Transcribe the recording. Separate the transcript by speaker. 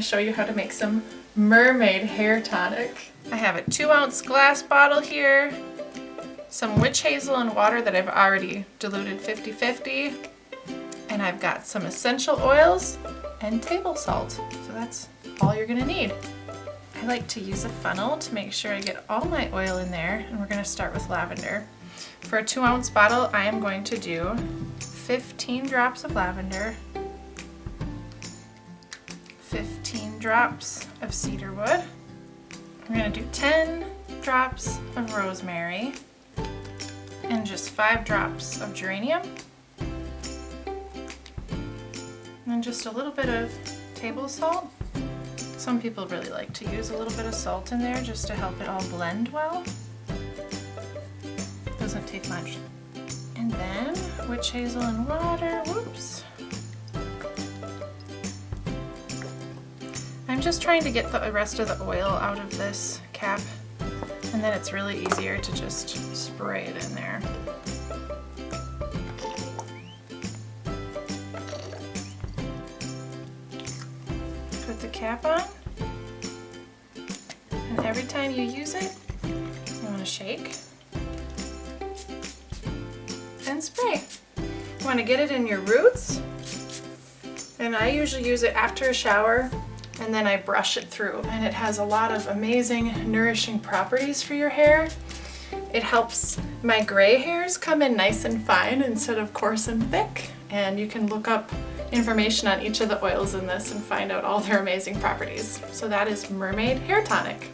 Speaker 1: to show you how to make some Mermaid hair tonic. I have a 2-ounce glass bottle here, some witch hazel and water that I've already diluted 50-50, and I've got some essential oils and table salt. So that's all you're gonna need. I like to use a funnel to make sure I get all my oil in there, and we're gonna start with lavender. For a 2-ounce bottle, I am going to do 15 drops of lavender, 15 drops of cedar wood. We're going to do 10 drops of rosemary and just 5 drops of geranium. And just a little bit of table salt. Some people really like to use a little bit of salt in there just to help it all blend well. Doesn't take much. And then witch hazel and water. Whoops. I'm just trying to get the rest of the oil out of this cap, and then it's really easier to just spray it in there. Put the cap on, and every time you use it, you want to shake and spray. You want to get it in your roots, and I usually use it after a shower, and then I brush it through, and it has a lot of amazing nourishing properties for your hair. It helps my gray hairs come in nice and fine instead of coarse and thick, and you can look up information on each of the oils in this and find out all their amazing properties. So that is Mermaid Hair Tonic.